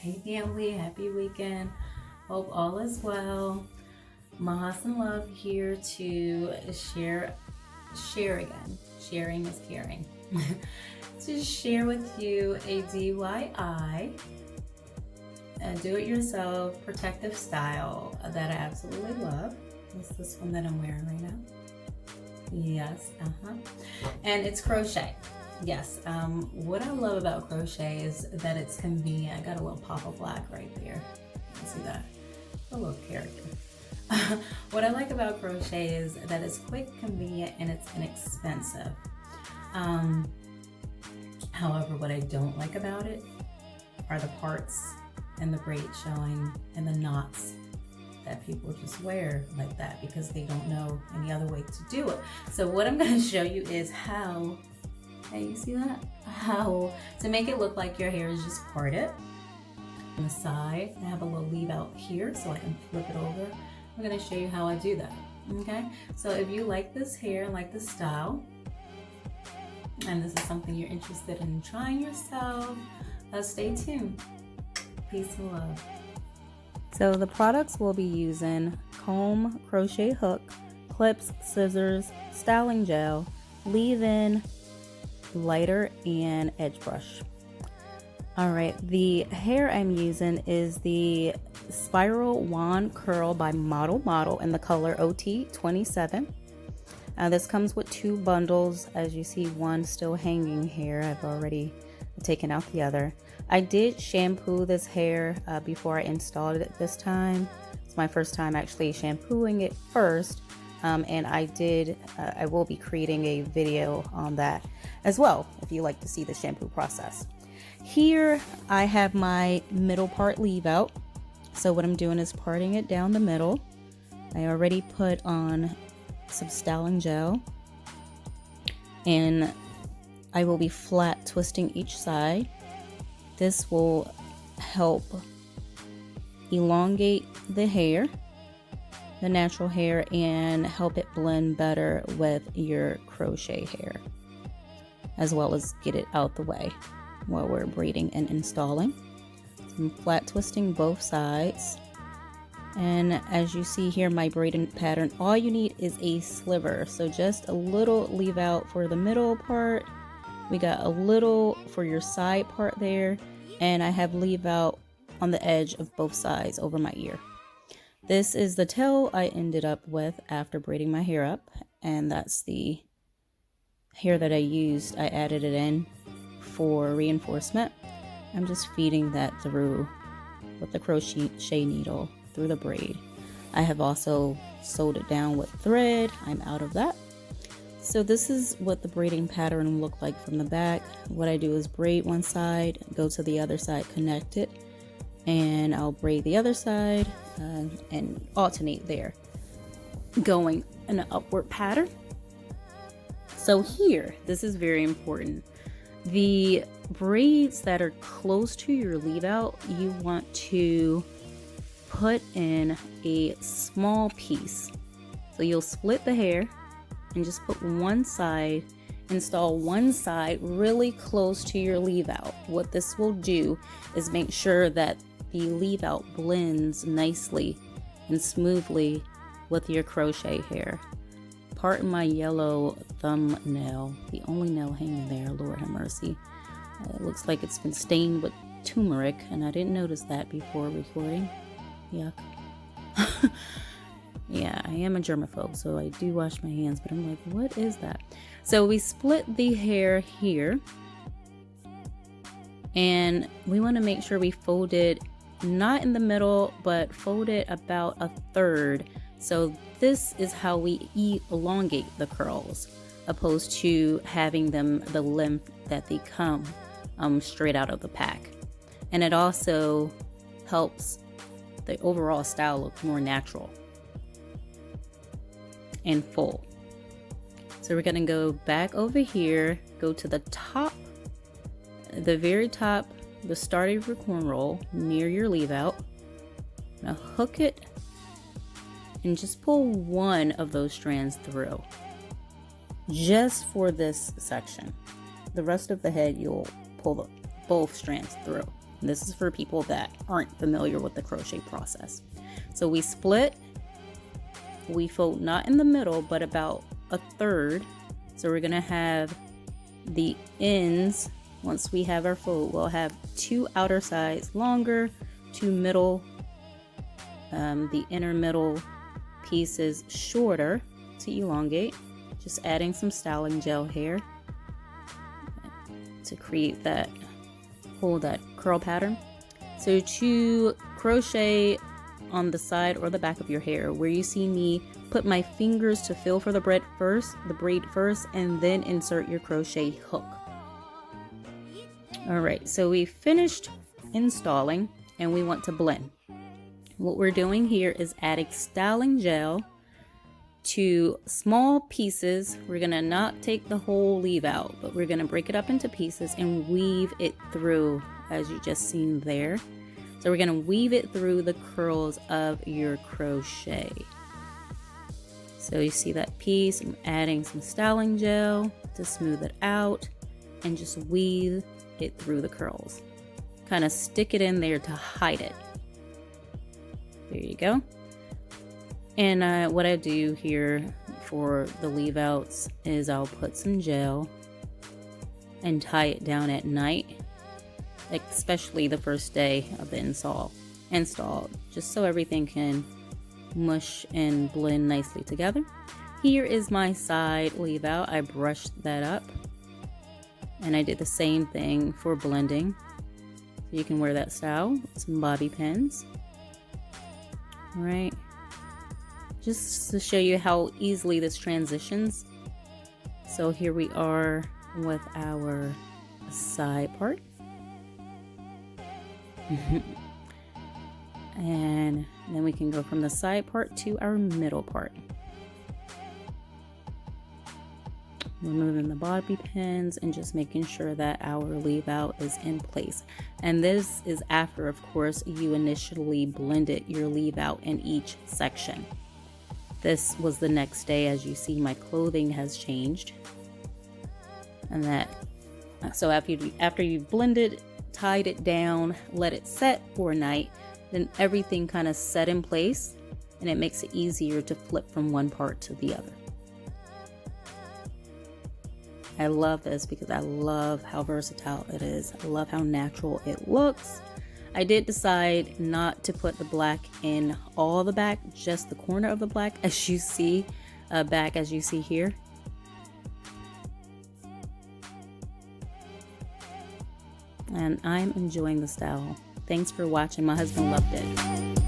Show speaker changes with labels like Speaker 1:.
Speaker 1: Hey family, happy weekend. Hope all is well. Mahasinlove here to share again. Sharing is caring. To share with you a DIY, a do-it-yourself protective style that I absolutely love. It's this one that I'm wearing right now. Yes, and it's crochet. Yes, what I love about crochet is that it's convenient. I got a little pop of black right there. You can see that, a little character. What I like about crochet is that it's quick, convenient, and it's inexpensive. However, what I don't like about it are the parts and the braids showing and the knots that people just wear like that because they don't know any other way to do it. So what I'm going to show you is how, hey, you see that? How to make it look like your hair is just parted. On the side, I have a little leave out here so I can flip it over. I'm going to show you how I do that. Okay, so if you like this hair and like this style, and this is something you're interested in trying yourself, stay tuned. Peace and love. So the products we'll be using: comb, crochet hook, clips, scissors, styling gel, leave-in, lighter, and edge brush. Alright, the hair I'm using is the Spiral Wand Curl by Model in the color OT27. This comes with 2 bundles. As you see, one still hanging here. I've already taken out the other. I did shampoo this hair before I installed it this time. It's my first time actually shampooing it first, and I will be creating a video on that as well if you like to see the shampoo process. Here I have my middle part leave out. So what I'm doing is parting it down the middle. I already put on some styling gel, and I will be flat twisting each side. This will help elongate the hair, the natural hair, and help it blend better with your crochet hair, as well as get it out the way while we're braiding and installing. So I'm flat twisting both sides. And as you see here, my braiding pattern, all you need is a sliver. So just a little leave out for the middle part. We got a little for your side part there. And I have leave out on the edge of both sides over my ear. This is the tail I ended up with after braiding my hair up. And that's the hair that I used. I added it in for reinforcement. I'm just feeding that through with the crochet needle through the braid. I have also sewed it down with thread. I'm out of that. So this is what the braiding pattern looked like from the back. What I do is braid one side, go to the other side, connect it, and I'll braid the other side and alternate there, going in an upward pattern. So here, this is very important. The braids that are close to your leave out, you want to put in a small piece. So you'll split the hair and just put one side, install one side really close to your leave out. What this will do is make sure that the leave out blends nicely and smoothly with your crochet hair. Pardon my yellow thumbnail, the only nail hanging there, Lord have mercy. It looks like it's been stained with turmeric, and I didn't notice that before recording. Yuck. Yeah, I am a germaphobe, so I do wash my hands, but I'm like, what is that? So we split the hair here, and we want to make sure we fold it not in the middle, but fold it about a third. So this is how we elongate the curls, opposed to having them the length that they come straight out of the pack. And it also helps the overall style look more natural and full. So we're gonna go back over here, go to the top, the very top, the start of your corn roll near your leave out. Now hook it and just pull one of those strands through, just for this section. The rest of the head you'll pull both strands through. This is for people that aren't familiar with the crochet process. So we split, we fold not in the middle, but about a third. So we're gonna have the ends, once we have our fold, we'll have 2 outer sides longer, 2 middle, the inner middle pieces shorter to elongate. Just adding some styling gel here to create that curl pattern. So to crochet on the side or the back of your hair, where you see me put my fingers to feel for the braid first, and then insert your crochet hook. All right, so we finished installing and we want to blend. What we're doing here is adding styling gel to small pieces. We're gonna not take the whole leave out, but we're gonna break it up into pieces and weave it through, as you just seen there. So we're gonna weave it through the curls of your crochet. So you see that piece, I'm adding some styling gel to smooth it out and just weave it through the curls. Kind of stick it in there to hide it. There you go. And what I do here for the leave outs is I'll put some gel and tie it down at night, especially the first day of the install, just so everything can mush and blend nicely together. Here is my side leave out. I brushed that up and I did the same thing for blending. So you can wear that style with some bobby pins. All right. Just to show you how easily this transitions. So here we are with our side part. And then we can go from the side part to our middle part. Removing the bobby pins and just making sure that our leave out is in place. And this is after, of course, you initially blended your leave out in each section. This was the next day. As you see, my clothing has changed. And that, so after you've blended, tied it down, let it set for a night, then everything kind of set in place and it makes it easier to flip from one part to the other. I love this because I love how versatile it is. I love how natural it looks. I did decide not to put the black in all the back, just the corner of the black, as you see, back as you see here. And I'm enjoying the style. Thanks for watching. My husband loved it.